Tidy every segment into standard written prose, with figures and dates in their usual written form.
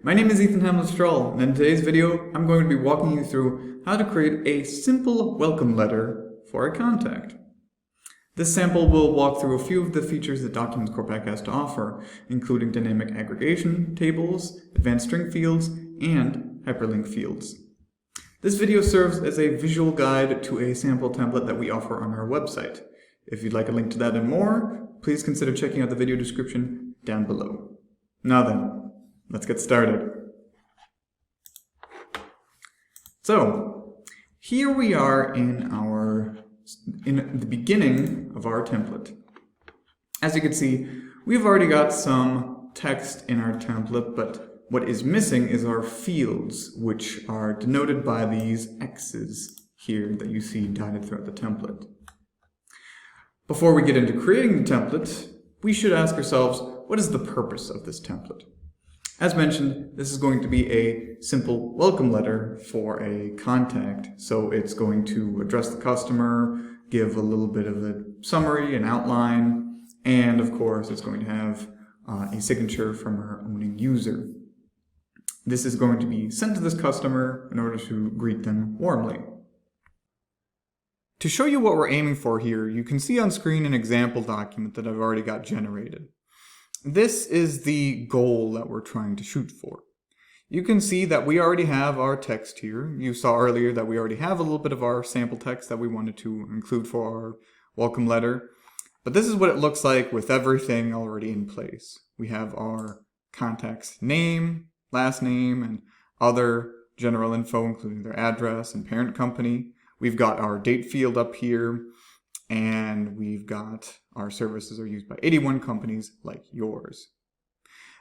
My name is Ethan Hamlin-Stroll, and in today's video, I'm going to be walking you through how to create a simple welcome letter for a contact. This sample will walk through a few of the features that DocumentsCorePack has to offer, including dynamic aggregation, tables, advanced string fields, and hyperlink fields. This video serves as a visual guide to a sample template that we offer on our website. If you'd like a link to that and more, please consider checking out the video description down below. Now then, let's get started. So, here we are in the beginning of our template. As you can see, we've already got some text in our template, but what is missing is our fields, which are denoted by these X's here that you see dotted throughout the template. Before we get into creating the template, we should ask ourselves, what is the purpose of this template? As mentioned, this is going to be a simple welcome letter for a contact. So it's going to address the customer, give a little bit of a summary, an outline, and of course it's going to have a signature from our owning user. This is going to be sent to this customer in order to greet them warmly. To show you what we're aiming for here, you can see on screen an example document that I've already got generated. This is the goal that we're trying to shoot for. You can see that we already have our text here. You saw earlier that we already have a little bit of our sample text that we wanted to include for our welcome letter. But this is what it looks like with everything already in place. We have our contact's name, last name, and other general info, including their address and parent company. We've got our date field up here, and we've got our services are used by 81 companies like yours.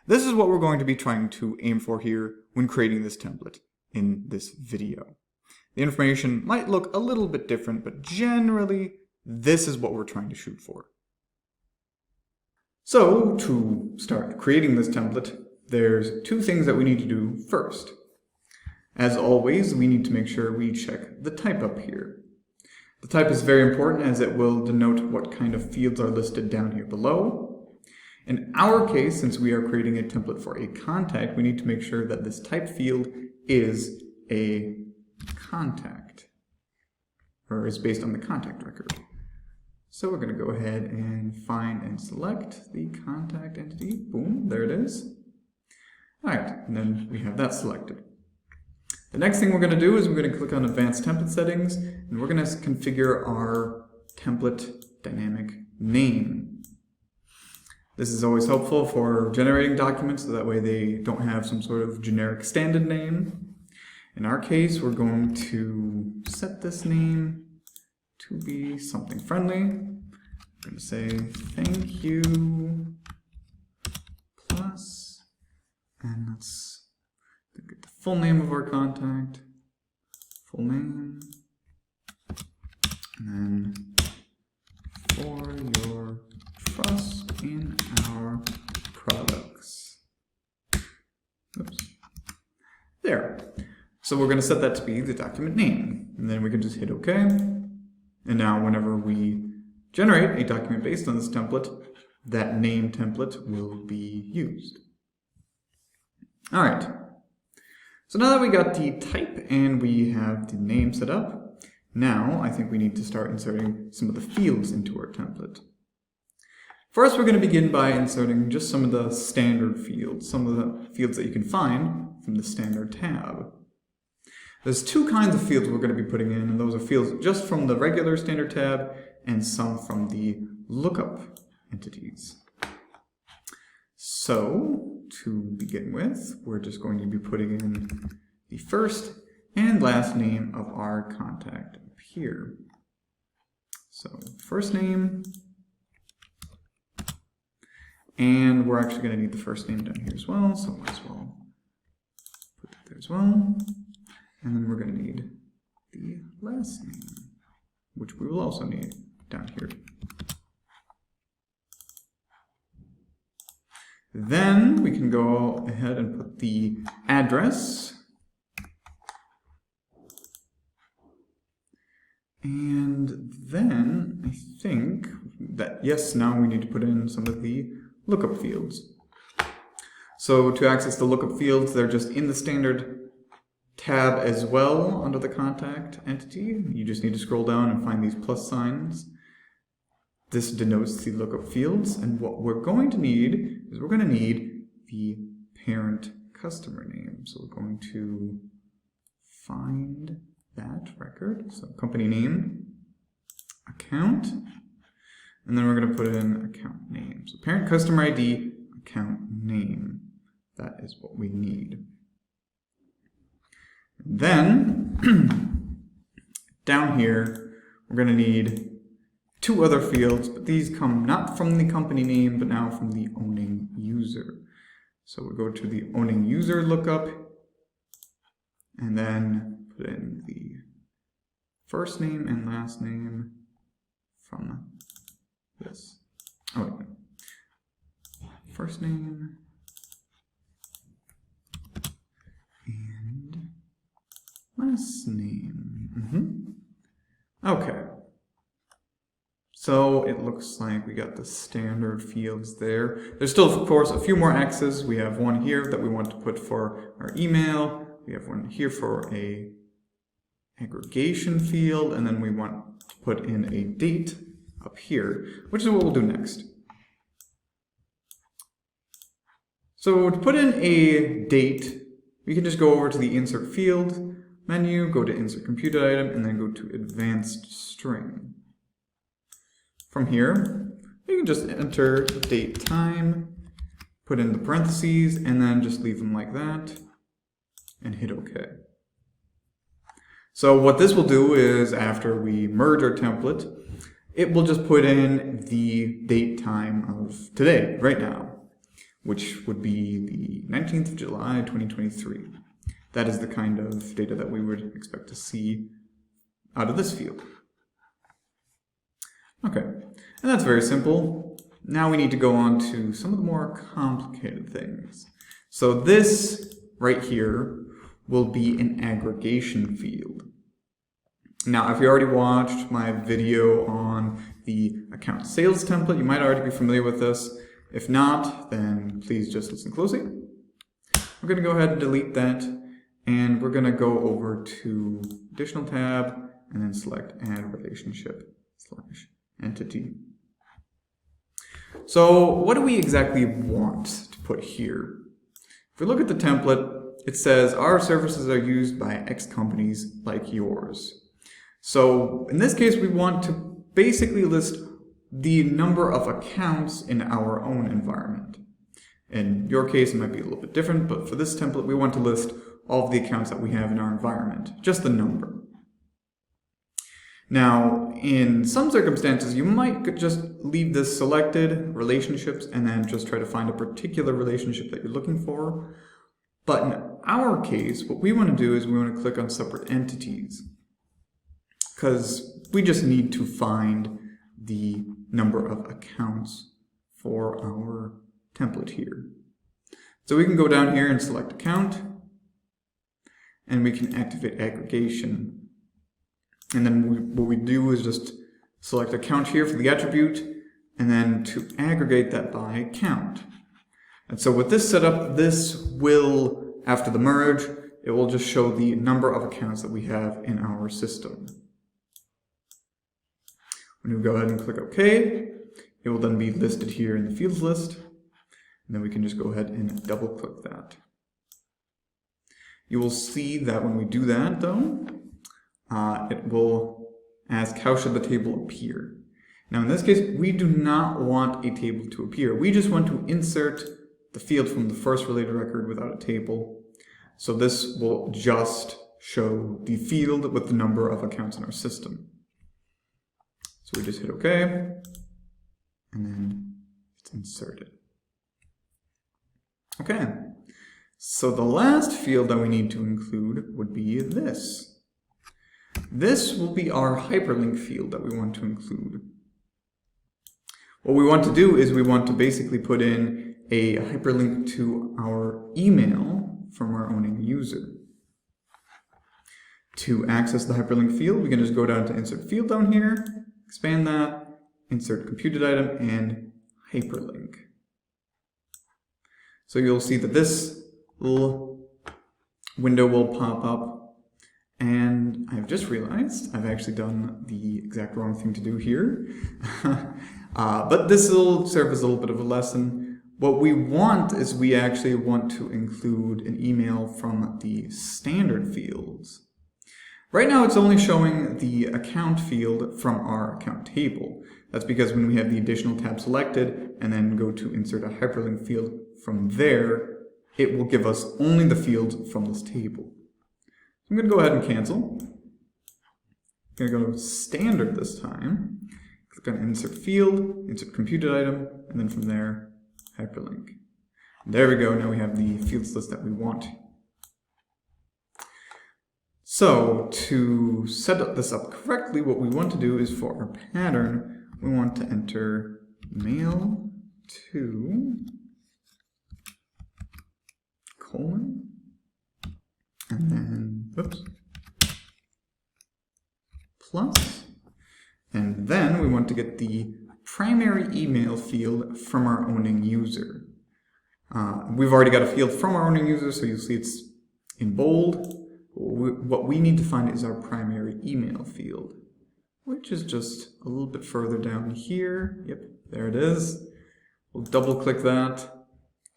This is what we're going to be trying to aim for here when creating this template in this video. The information might look a little bit different, but generally, this is what we're trying to shoot for. So, to start creating this template, there's two things that we need to do first. As always, we need to make sure we check the type up here. The type is very important as it will denote what kind of fields are listed down here below. In our case, since we are creating a template for a contact, we need to make sure that this type field is a contact, or is based on the contact record. So we're going to go ahead and find and select the contact entity. Boom, there it is. Alright, and then we have that selected. The next thing we're going to do is we're going to click on Advanced Template Settings, and we're going to configure our template dynamic name. This is always helpful for generating documents, so that way they don't have some sort of generic standard name. In our case, we're going to set this name to be something friendly. We're going to say thank you plus, and let's get the full name of our contact, full name, and then for your trust in our products. Oops. There. So we're going to set that to be the document name, and then we can just hit OK. And now whenever we generate a document based on this template, that name template will be used. Alright. So now that we got the type and we have the name set up, now I think we need to start inserting some of the fields into our template. First, we're going to begin by inserting just some of the standard fields, some of the fields that you can find from the standard tab. There's two kinds of fields we're going to be putting in, and those are fields just from the regular standard tab and some from the lookup entities. So, to begin with, we're just going to be putting in the first and last name of our contact up here. So, first name, and we're actually going to need the first name down here as well, so might as well put that there as well. And then we're going to need the last name, which we will also need down here. Then we can go ahead and put the address. And then I think that, yes, now we need to put in some of the lookup fields. So to access the lookup fields, they're just in the standard tab as well under the contact entity. You just need to scroll down and find these plus signs. This denotes the lookup fields, and what we're going to need is we're going to need the parent customer name. So we're going to find that record, so company name, account, and then we're going to put in account name. So parent customer ID, account name. That is what we need. Then, down here, we're going to need two other fields, but these come not from the company name, but now from the owning user. So we go to the owning user lookup, and then put in the first name and last name from this. Oh, wait. First name and last name. Okay. So it looks like we got the standard fields there. There's still, of course, a few more X's. We have one here that we want to put for our email. We have one here for a aggregation field, and then we want to put in a date up here, which is what we'll do next. So to put in a date, we can just go over to the Insert Field menu, go to Insert Computed Item, and then go to Advanced String. From here, you can just enter date time, put in the parentheses, and then just leave them like that, and hit OK. So what this will do is, after we merge our template, it will just put in the date time of today, right now, which would be the 19th of July, 2023. That is the kind of data that we would expect to see out of this field. Okay, and that's very simple. Now we need to go on to some of the more complicated things. So this right here will be an aggregation field. Now, if you already watched my video on the account sales template, you might already be familiar with this. If not, then please just listen closely. We're going to go ahead and delete that, and we're going to go over to Additional tab, and then select Add Relationship / Entity. So what do we exactly want to put here? If we look at the template, it says our services are used by X companies like yours. So in this case, we want to basically list the number of accounts in our own environment. In your case, it might be a little bit different, but for this template, we want to list all of the accounts that we have in our environment, just the number. Now, in some circumstances, you might just leave this selected, relationships, and then just try to find a particular relationship that you're looking for. But in our case, what we want to do is we want to click on separate entities, because we just need to find the number of accounts for our template here. So we can go down here and select account, and we can activate aggregation. And then what we do is just select account here for the attribute, and then to aggregate that by account. And so with this setup, this will, after the merge, it will just show the number of accounts that we have in our system. When we go ahead and click OK, it will then be listed here in the fields list, and then we can just go ahead and double click that. You will see that when we do that, though, it will ask how should the table appear. Now in this case, we do not want a table to appear. We just want to insert the field from the first related record without a table. So this will just show the field with the number of accounts in our system. So we just hit OK, and then it's inserted. Okay, so the last field that we need to include would be this. This will be our hyperlink field that we want to include. What we want to do is we want to basically put in a hyperlink to our email from our owning user. To access the hyperlink field, we can just go down to Insert Field down here, expand that, Insert Computed Item, and Hyperlink. So you'll see that this little window will pop up, and I've just realized I've actually done the exact wrong thing to do here. But this will serve as a little bit of a lesson. What we want is we actually want to include an email from the standard fields. Right now it's only showing the account field from our account table. That's because when we have the additional tab selected and then go to insert a hyperlink field from there, it will give us only the fields from this table. So I'm going to go ahead and cancel. I'm going to go to standard this time. Click on insert field, insert computed item, and then from there, hyperlink. There we go, now we have the fields list that we want. So to set this up correctly, what we want to do is for our pattern, we want to enter mail to colon, and then, oops, plus, and then we want to get the primary email field from our owning user. We've already got a field from our owning user, so you'll see it's in bold. What we need to find is our primary email field, which is just a little bit further down here. Yep, there it is. We'll double click that,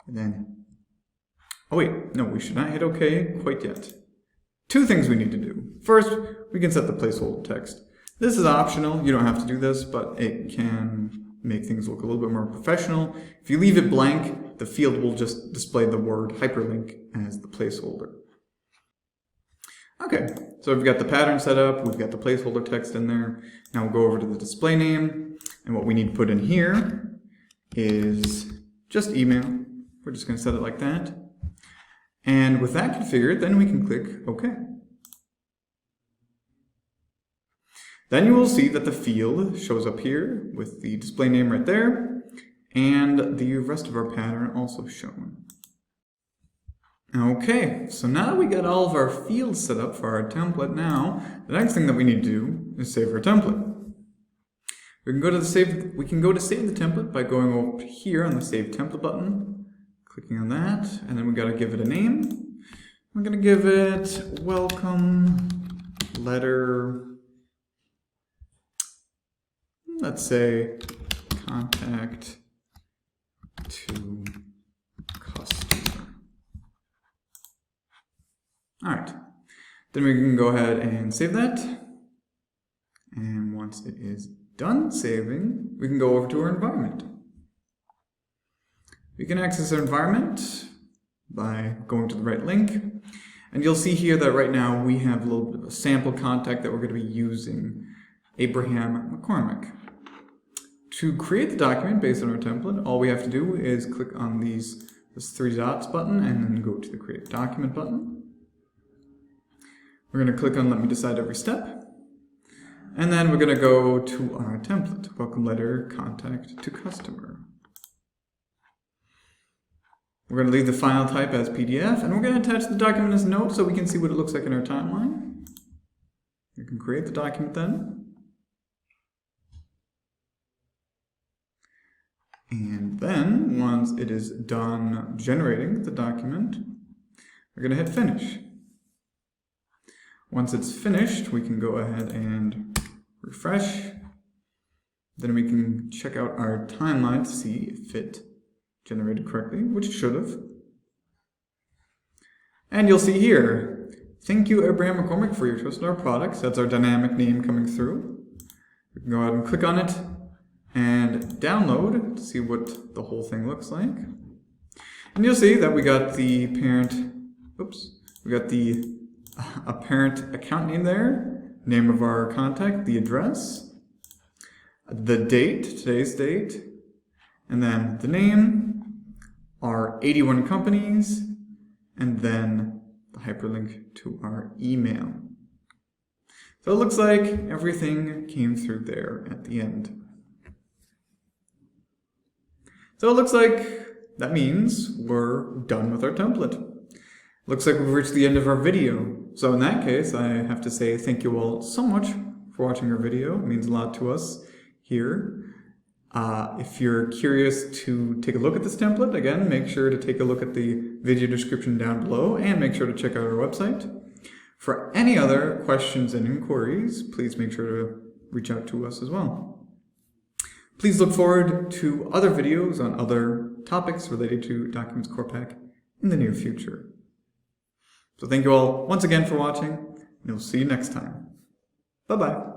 and then, oh wait, no, we should not hit OK quite yet. Two things we need to do. First, we can set the placeholder text. This is optional, you don't have to do this, but it can make things look a little bit more professional. If you leave it blank, the field will just display the word hyperlink as the placeholder. Okay, so we've got the pattern set up, we've got the placeholder text in there. Now we'll go over to the display name, and what we need to put in here is just email. We're just going to set it like that. And with that configured, then we can click OK. Then you will see that the field shows up here with the display name right there, and the rest of our pattern also shown. Okay, so now that we got all of our fields set up for our template, now the next thing that we need to do is save our template. We can go to save the template by going over here on the Save Template button, clicking on that, and then we got to give it a name. We're going to give it welcome letter. Let's say contact to customer. All right, then we can go ahead and save that. And once it is done saving, we can go over to our environment. We can access our environment by going to the right link. And you'll see here that right now we have a little bit of a sample contact that we're going to be using, Abraham McCormick. To create the document based on our template, all we have to do is click on this three dots button and then go to the Create Document button. We're going to click on Let me decide every step. And then we're going to go to our template, Welcome Letter Contact to Customer. We're going to leave the file type as PDF, and we're going to attach the document as a note so we can see what it looks like in our timeline. We can create the document then. And then, once it is done generating the document, we're going to hit Finish. Once it's finished, we can go ahead and refresh. Then we can check out our timeline to see if it generated correctly, which it should have. And you'll see here, thank you Abraham McCormick for your trust in our products. That's our dynamic name coming through. We can go ahead and click on it and download to see what the whole thing looks like. And you'll see that we got the parent, a parent account name there, name of our contact, the address, the date, today's date, and then the name, our 81 companies, and then the hyperlink to our email. So it looks like everything came through there at the end. So it looks like that means we're done with our template. Looks like we've reached the end of our video. So in that case, I have to say thank you all so much for watching our video. It means a lot to us here. If you're curious to take a look at this template, again, make sure to take a look at the video description down below and make sure to check out our website. For any other questions and inquiries, please make sure to reach out to us as well. Please look forward to other videos on other topics related to DocumentsCorePack in the near future. So thank you all once again for watching, and we'll see you next time. Bye-bye.